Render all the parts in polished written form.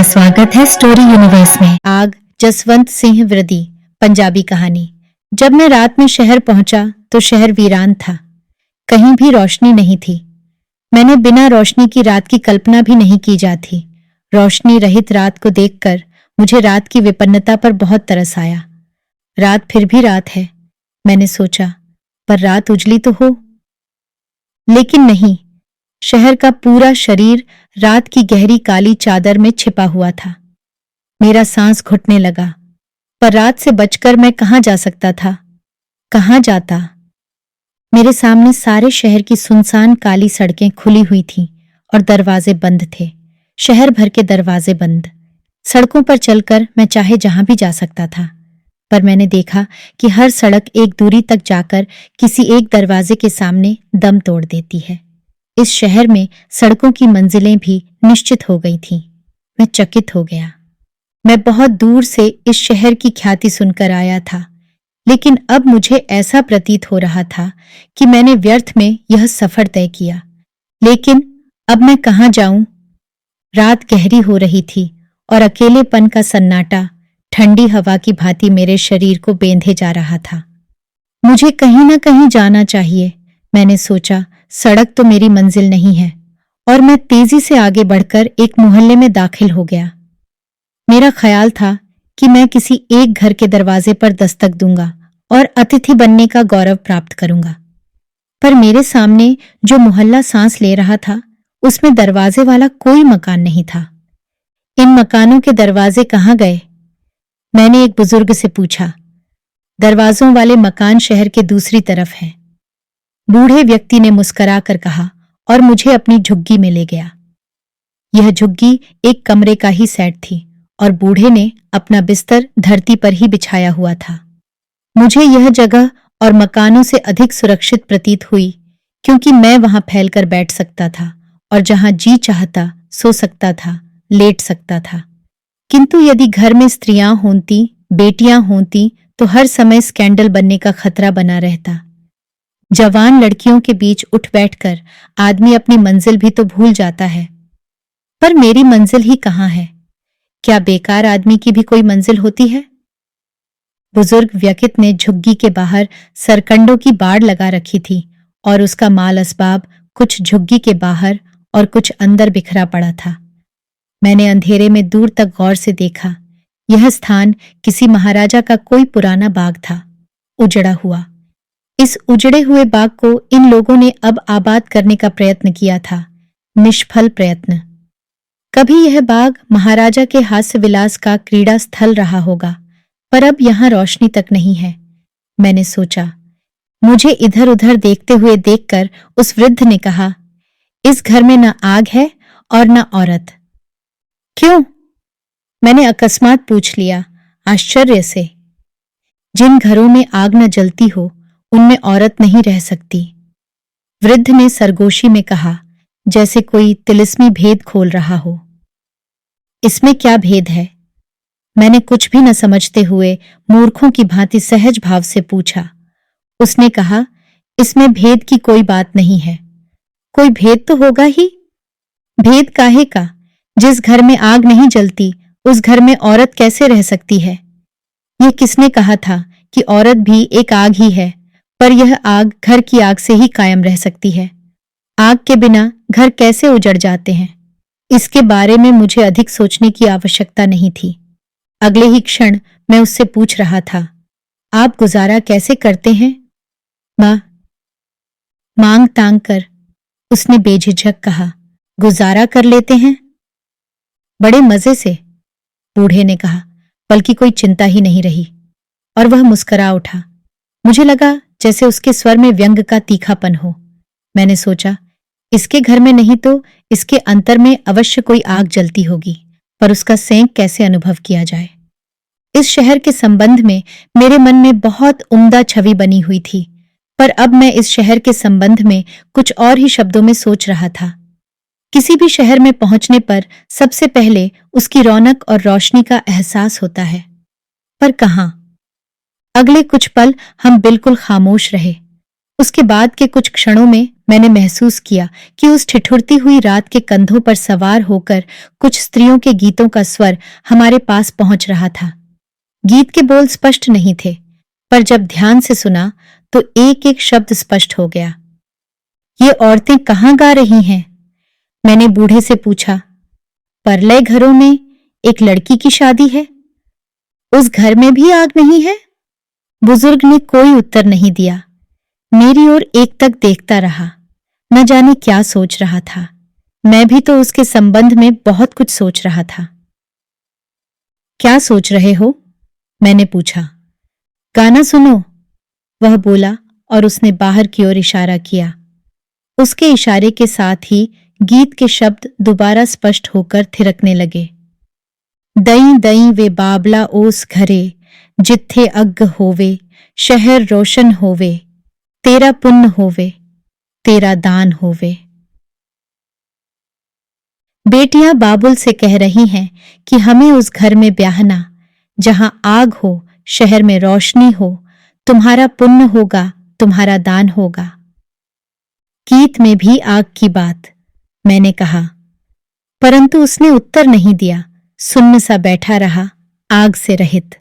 स्वागत है story universe में। आग जसवंत सिंह वृद्धि पंजाबी कहानी। जब मैं रात में शहर पहुंचा तो शहर वीरान था। कहीं भी रोशनी नहीं थी। मैंने बिना रोशनी की रात की कल्पना भी नहीं की जाती। रोशनी रहित रात को देखकर मुझे रात की विपन्नता पर बहुत तरस आया। रात फिर भी रात है, मैंने सोचा, पर रात उजली तो हो। लेकिन नहीं, शहर का पूरा शरीर रात की गहरी काली चादर में छिपा हुआ था। मेरा सांस घुटने लगा, पर रात से बचकर मैं कहां जा सकता था? कहां जाता? मेरे सामने सारे शहर की सुनसान काली सड़कें खुली हुई थीं और दरवाजे बंद थे। शहर भर के दरवाजे बंद। सड़कों पर चलकर मैं चाहे जहां भी जा सकता था, पर मैंने देखा कि हर सड़क एक दूरी तक जाकर किसी एक दरवाजे के सामने दम तोड़ देती है। इस शहर में सड़कों की मंजिलें भी निश्चित हो गई थीं। मैं चकित हो गया। मैं बहुत दूर से इस शहर की ख्याति सुनकर आया था, लेकिन अब मुझे ऐसा प्रतीत हो रहा था कि मैंने व्यर्थ में यह सफर तय किया। लेकिन अब मैं कहां जाऊं? रात गहरी हो रही थी और अकेलेपन का सन्नाटा ठंडी हवा की भांति मेरे शरीर को बेंधे जा रहा था। मुझे कहीं ना कहीं जाना चाहिए, मैंने सोचा। सड़क तो मेरी मंजिल नहीं है। और मैं तेजी से आगे बढ़कर एक मोहल्ले में दाखिल हो गया। मेरा ख्याल था कि मैं किसी एक घर के दरवाजे पर दस्तक दूंगा और अतिथि बनने का गौरव प्राप्त करूंगा। पर मेरे सामने जो मोहल्ला सांस ले रहा था, उसमें दरवाजे वाला कोई मकान नहीं था। इन मकानों के दरवाजे कहाँ गए? मैंने एक बुजुर्ग से पूछा। दरवाजों वाले मकान शहर के दूसरी तरफ हैं, बूढ़े व्यक्ति ने मुस्कुराकर कहा और मुझे अपनी झुग्गी में ले गया। यह झुग्गी एक कमरे का ही सेट थी और बूढ़े ने अपना बिस्तर धरती पर ही बिछाया हुआ था। मुझे यह जगह और मकानों से अधिक सुरक्षित प्रतीत हुई, क्योंकि मैं वहां फैलकर बैठ सकता था और जहां जी चाहता सो सकता था, लेट सकता था। किंतु यदि घर में स्त्रियां होती, बेटियां होती, तो हर समय स्कैंडल बनने का खतरा बना रहता। जवान लड़कियों के बीच उठ बैठकर आदमी अपनी मंजिल भी तो भूल जाता है। पर मेरी मंजिल ही कहाँ है? क्या बेकार आदमी की भी कोई मंजिल होती है? बुजुर्ग व्यक्ति ने झुग्गी के बाहर सरकंडों की बाड़ लगा रखी थी और उसका माल असबाब कुछ झुग्गी के बाहर और कुछ अंदर बिखरा पड़ा था। मैंने अंधेरे में दूर तक गौर से देखा। यह स्थान किसी महाराजा का कोई पुराना बाग था, उजड़ा हुआ। इस उजड़े हुए बाग को इन लोगों ने अब आबाद करने का प्रयत्न किया था, निष्फल प्रयत्न। कभी यह बाग महाराजा के हास्य विलास का क्रीड़ा स्थल रहा होगा, पर अब यहां रोशनी तक नहीं है, मैंने सोचा। मुझे इधर उधर देखते हुए देखकर उस वृद्ध ने कहा, इस घर में न आग है और न औरत। क्यों? मैंने अकस्मात पूछ लिया, आश्चर्य से। जिन घरों में आग न जलती हो, उनमें औरत नहीं रह सकती, वृद्ध ने सरगोशी में कहा, जैसे कोई तिलिस्मी भेद खोल रहा हो। इसमें क्या भेद है? मैंने कुछ भी न समझते हुए मूर्खों की भांति सहज भाव से पूछा। उसने कहा, इसमें भेद की कोई बात नहीं है। कोई भेद तो होगा ही। भेद काहे का? जिस घर में आग नहीं जलती, उस घर में औरत कैसे रह सकती है? ये किसने कहा था कि औरत भी एक आग ही है? पर यह आग घर की आग से ही कायम रह सकती है। आग के बिना घर कैसे उजड़ जाते हैं? इसके बारे में मुझे अधिक सोचने की आवश्यकता नहीं थी। अगले ही क्षण मैं उससे पूछ रहा था, आप गुजारा कैसे करते हैं? मांग तांग कर, उसने बेझिझक कहा। गुजारा कर लेते हैं? बड़े मजे से, बूढ़े ने कहा, बल्कि कोई चिंता ही नहीं रही। और वह मुस्कुरा उठा। मुझे लगा जैसे उसके स्वर में व्यंग का तीखापन हो। मैंने सोचा, इसके घर में नहीं तो इसके अंतर में अवश्य कोई आग जलती होगी, पर उसका सेंक कैसे अनुभव किया जाए? इस शहर के संबंध में मेरे मन में बहुत उम्दा छवि बनी हुई थी, पर अब मैं इस शहर के संबंध में कुछ और ही शब्दों में सोच रहा था। किसी भी शहर में पहुंचने पर सबसे पहले उसकी रौनक और रोशनी का एहसास होता है, पर कहां? अगले कुछ पल हम बिल्कुल खामोश रहे। उसके बाद के कुछ क्षणों में मैंने महसूस किया कि उस ठिठुरती हुई रात के कंधों पर सवार होकर कुछ स्त्रियों के गीतों का स्वर हमारे पास पहुंच रहा था। गीत के बोल स्पष्ट नहीं थे, पर जब ध्यान से सुना तो एक एक शब्द स्पष्ट हो गया। ये औरतें कहाँ गा रही हैं? मैंने बूढ़े से पूछा। परलय घरों में एक लड़की की शादी है। उस घर में भी आग नहीं है? बुजुर्ग ने कोई उत्तर नहीं दिया। मेरी ओर एकटक देखता रहा। न जाने क्या सोच रहा था। मैं भी तो उसके संबंध में बहुत कुछ सोच रहा था। क्या सोच रहे हो? मैंने पूछा। गाना सुनो, वह बोला और उसने बाहर की ओर इशारा किया। उसके इशारे के साथ ही गीत के शब्द दोबारा स्पष्ट होकर थिरकने लगे। दई दई वे बाबला ओस घरे, जिथे अग्ग होवे, शहर रोशन होवे, तेरा पुण्य होवे, तेरा दान होवे। बेटियां बाबुल से कह रही हैं कि हमें उस घर में ब्याहना जहां आग हो, शहर में रोशनी हो, तुम्हारा पुण्य होगा, तुम्हारा दान होगा। गीत में भी आग की बात, मैंने कहा, परंतु उसने उत्तर नहीं दिया। सुन्न सा बैठा रहा, आग से रहित।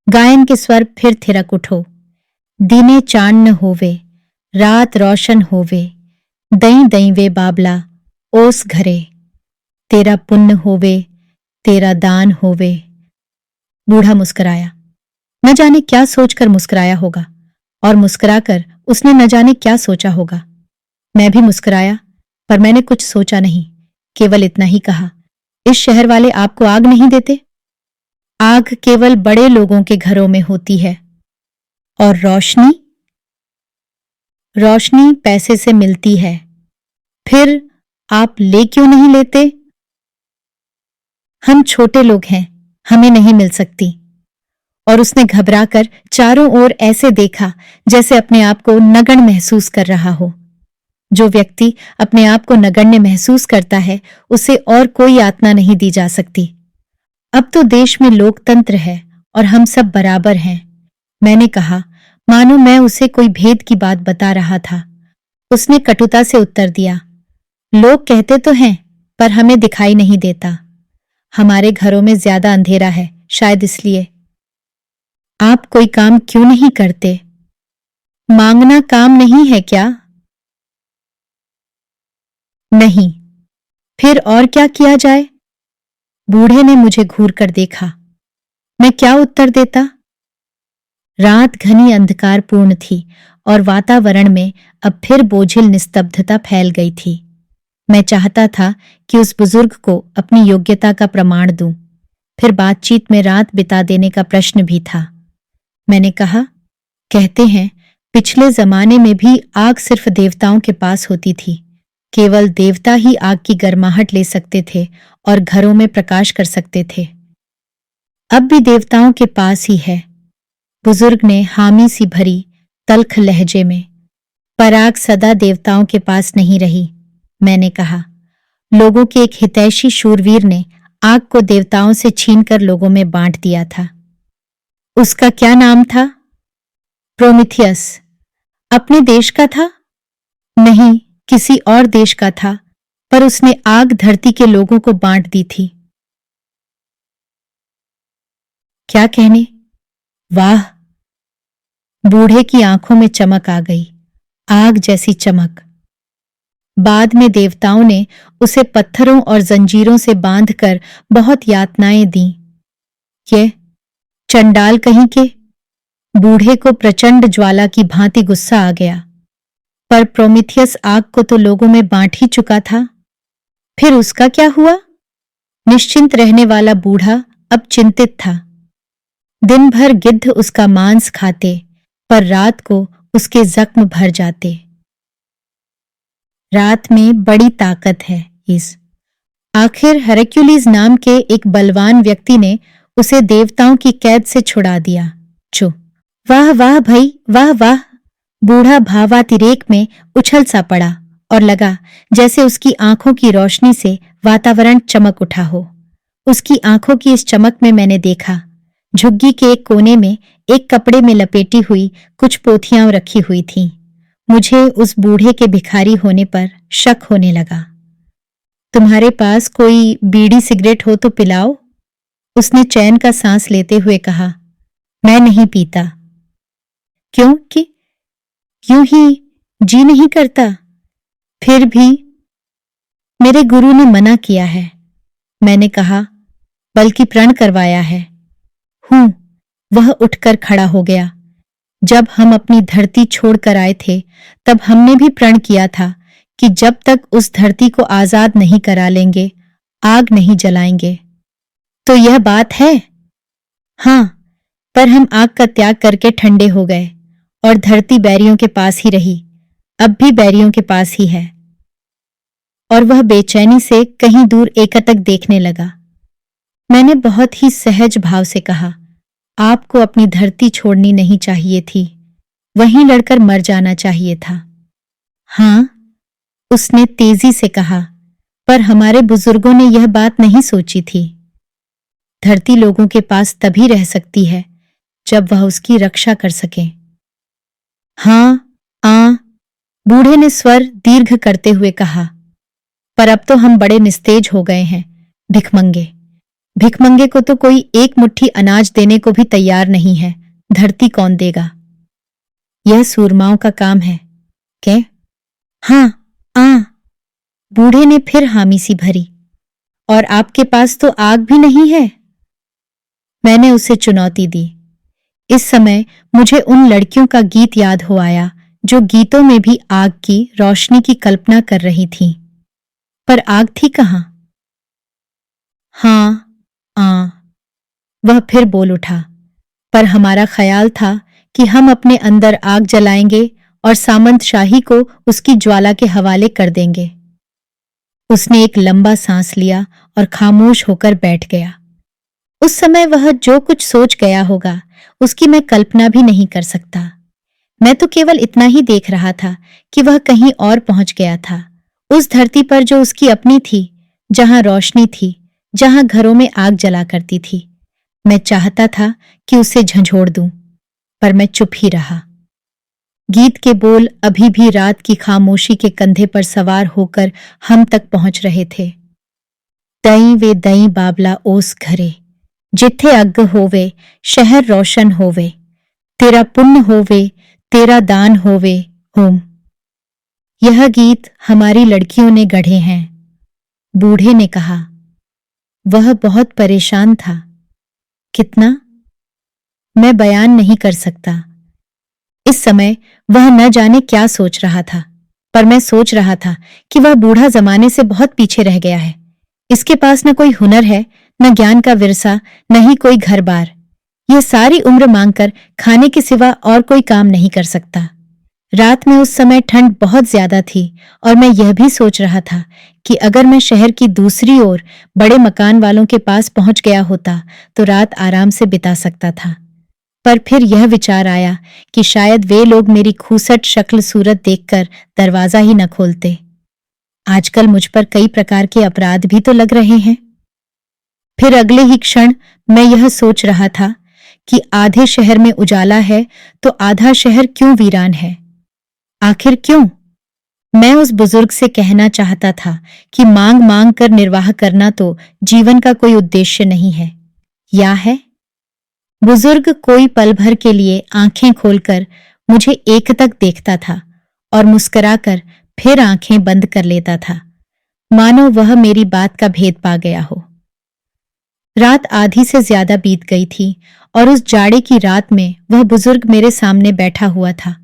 गायन के स्वर फिर थिरक उठो। दिने चांद न होवे, रात रोशन होवे, दई दई वे बाबला ओस घरे, तेरा पुण्य होवे, तेरा दान होवे। बूढ़ा मुस्कुराया। न जाने क्या सोचकर मुस्कुराया होगा, और मुस्कुराकर उसने न जाने क्या सोचा होगा। मैं भी मुस्कुराया, पर मैंने कुछ सोचा नहीं, केवल इतना ही कहा, इस शहर वाले आपको आग नहीं देते? आग केवल बड़े लोगों के घरों में होती है। और रोशनी? रोशनी पैसे से मिलती है। फिर आप ले क्यों नहीं लेते? हम छोटे लोग हैं, हमें नहीं मिल सकती। और उसने घबराकर चारों ओर ऐसे देखा जैसे अपने आप को नगण्य महसूस कर रहा हो। जो व्यक्ति अपने आप को नगण्य महसूस करता है, उसे और कोई यातना नहीं दी जा सकती। अब तो देश में लोकतंत्र है और हम सब बराबर हैं, मैंने कहा, मानो मैं उसे कोई भेद की बात बता रहा था। उसने कटुता से उत्तर दिया, लोग कहते तो हैं, पर हमें दिखाई नहीं देता। हमारे घरों में ज्यादा अंधेरा है, शायद इसलिए। आप कोई काम क्यों नहीं करते? मांगना काम नहीं है क्या? नहीं। फिर और क्या किया जाए? बूढ़े ने मुझे घूर कर देखा। मैं क्या उत्तर देता? रात घनी अंधकारपूर्ण थी और वातावरण में अब फिर बोझिल निस्तब्धता फैल गई थी। मैं चाहता था कि उस बुजुर्ग को अपनी योग्यता का प्रमाण दूं। फिर बातचीत में रात बिता देने का प्रश्न भी था। मैंने कहा, कहते हैं पिछले जमाने में भी आग सिर्फ देवताओं के पास होती थी। केवल देवता ही आग की गर्माहट ले सकते थे और घरों में प्रकाश कर सकते थे। अब भी देवताओं के पास ही है। बुजुर्ग ने हामी सी भरी तल्ख लहजे में, पर आग सदा देवताओं के पास नहीं रही, मैंने कहा। लोगों के एक हितैषी शूरवीर ने आग को देवताओं से छीनकर लोगों में बांट दिया था। उसका क्या नाम था? प्रोमिथियस। अपने देश का था? नहीं, किसी और देश का था, पर उसने आग धरती के लोगों को बांट दी थी। क्या कहने? वाह! बूढ़े की आंखों में चमक आ गई, आग जैसी चमक। बाद में देवताओं ने उसे पत्थरों और जंजीरों से बांधकर बहुत यातनाएं दी। ये चंडाल कहीं के! बूढ़े को प्रचंड ज्वाला की भांति गुस्सा आ गया। पर प्रोमिथियस आग को तो लोगों में बांट ही चुका था। फिर उसका क्या हुआ? निश्चिंत रहने वाला बूढ़ा अब चिंतित था। दिन भर गिद्ध उसका मांस खाते, पर रात को उसके जख्म भर जाते। रात में बड़ी ताकत है इस। आखिर हेरक्युलिस नाम के एक बलवान व्यक्ति ने उसे देवताओं की कैद से छुड़ा दिया। चुप! वाह वाह भई, वाह वाह! बूढ़ा भावातिरेक में उछल सा पड़ा और लगा जैसे उसकी आंखों की रोशनी से वातावरण चमक उठा हो। उसकी आंखों की इस चमक में मैंने देखा, झुग्गी के एक कोने में एक कपड़े में लपेटी हुई कुछ पोथियां रखी हुई थीं मुझे उस बूढ़े के भिखारी होने पर शक होने लगा। तुम्हारे पास कोई बीड़ी सिगरेट हो तो पिलाओ, उसने चैन का सांस लेते हुए कहा। मैं नहीं पीता। क्यों कि यूं ही जी नहीं करता? फिर भी मेरे गुरु ने मना किया है, मैंने कहा, बल्कि प्रण करवाया है। वह उठकर खड़ा हो गया। जब हम अपनी धरती छोड़कर आए थे तब हमने भी प्रण किया था कि जब तक उस धरती को आजाद नहीं करा लेंगे, आग नहीं जलाएंगे। तो यह बात है? हां, पर हम आग का त्याग करके ठंडे हो गए और धरती बैरियों के पास ही रही, अब भी बैरियों के पास ही है। और वह बेचैनी से कहीं दूर एकटक देखने लगा। मैंने बहुत ही सहज भाव से कहा, आपको अपनी धरती छोड़नी नहीं चाहिए थी, वहीं लड़कर मर जाना चाहिए था। हां, उसने तेजी से कहा, पर हमारे बुजुर्गों ने यह बात नहीं सोची थी। धरती लोगों के पास तभी रह सकती है जब वह उसकी रक्षा कर सके। हां, बूढ़े ने स्वर दीर्घ करते हुए कहा, पर अब तो हम बड़े निस्तेज हो गए हैं। भिखमंगे को तो कोई एक मुट्ठी अनाज देने को भी तैयार नहीं है, धरती कौन देगा? यह सूरमाओं का काम है। क्या? हां, बूढ़े ने फिर हामी सी भरी। और आपके पास तो आग भी नहीं है? मैंने उसे चुनौती दी। इस समय मुझे उन लड़कियों का गीत याद हो आया जो गीतों में भी आग की रोशनी की कल्पना कर रही थीं। पर आग थी कहां? हां, वह फिर बोल उठा, पर हमारा ख्याल था कि हम अपने अंदर आग जलाएंगे और सामंत शाही को उसकी ज्वाला के हवाले कर देंगे। उसने एक लंबा सांस लिया और खामोश होकर बैठ गया। उस समय वह जो कुछ सोच गया होगा उसकी मैं कल्पना भी नहीं कर सकता। मैं तो केवल इतना ही देख रहा था कि वह कहीं और पहुंच गया था, उस धरती पर जो उसकी अपनी थी, जहां रोशनी थी, जहां घरों में आग जला करती थी। मैं चाहता था कि उसे झंझोड़ दूं, पर मैं चुप ही रहा। गीत के बोल अभी भी रात की खामोशी के कंधे पर सवार होकर हम तक पहुंच रहे थे। दई वे दई बाबला ओस घरे, जिथे अग होवे शहर रोशन होवे, तेरा पुण्य होवे तेरा दान होवे होम। यह गीत हमारी लड़कियों ने गढ़े हैं, बूढ़े ने कहा। वह बहुत परेशान था। कितना? मैं बयान नहीं कर सकता। इस समय वह न जाने क्या सोच रहा था, पर मैं सोच रहा था कि वह बूढ़ा जमाने से बहुत पीछे रह गया है। इसके पास न कोई हुनर है, न ज्ञान का विरसा, न ही कोई घर बार। यह सारी उम्र मांगकर खाने के सिवा और कोई काम नहीं कर सकता। रात में उस समय ठंड बहुत ज्यादा थी और मैं यह भी सोच रहा था कि अगर मैं शहर की दूसरी ओर बड़े मकान वालों के पास पहुंच गया होता तो रात आराम से बिता सकता था। पर फिर यह विचार आया कि शायद वे लोग मेरी खूसट शक्ल सूरत देखकर दरवाजा ही न खोलते। आजकल मुझ पर कई प्रकार के अपराध भी तो लग रहे हैं। फिर अगले ही क्षण मैं यह सोच रहा था कि आधे शहर में उजाला है तो आधा शहर क्यों वीरान है? आखिर क्यों? मैं उस बुजुर्ग से कहना चाहता था कि मांग मांग कर निर्वाह करना तो जीवन का कोई उद्देश्य नहीं है, या है? बुजुर्ग कोई पल भर के लिए आंखें खोलकर मुझे एकटक देखता था और मुस्कुराकर फिर आंखें बंद कर लेता था, मानो वह मेरी बात का भेद पा गया हो। रात आधी से ज्यादा बीत गई थी और उस जाड़े की रात में वह बुजुर्ग मेरे सामने बैठा हुआ था।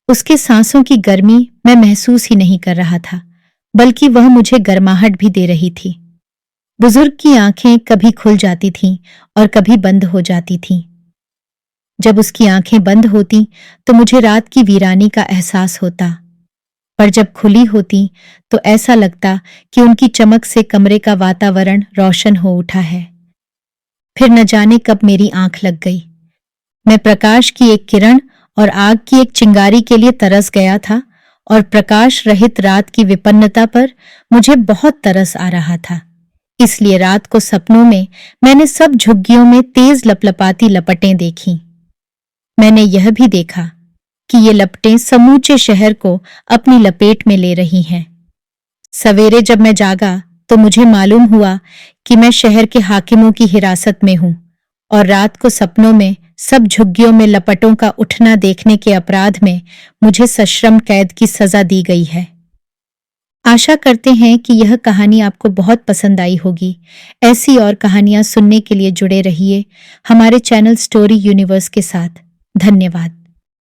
उसके सांसों की गर्मी मैं महसूस ही नहीं कर रहा था, बल्कि वह मुझे गर्माहट भी दे रही थी। बुजुर्ग की आंखें कभी खुल जाती थीं और कभी बंद हो जाती थीं। जब उसकी आंखें बंद होती तो मुझे रात की वीरानी का एहसास होता, पर जब खुली होती तो ऐसा लगता कि उनकी चमक से कमरे का वातावरण रोशन हो उठा है। फिर न जाने कब मेरी आंख लग गई। मैं प्रकाश की एक किरण और आग की एक चिंगारी के लिए तरस गया था और प्रकाश रहित रात की विपन्नता पर मुझे बहुत तरस आ रहा था। इसलिए रात को सपनों में मैंने सब झुग्गियों में तेज लपलपाती लपटें देखीं। मैंने यह भी देखा कि ये लपटें समूचे शहर को अपनी लपेट में ले रही हैं। सवेरे जब मैं जागा तो मुझे मालूम हुआ कि मैं शहर के हाकिमों की हिरासत में हूं और रात को सपनों में सब झुग्गियों में लपटों का उठना देखने के अपराध में मुझे सश्रम कैद की सजा दी गई है। आशा करते हैं कि यह कहानी आपको बहुत पसंद आई होगी। ऐसी और कहानियां सुनने के लिए जुड़े रहिए हमारे चैनल स्टोरी यूनिवर्स के साथ। धन्यवाद।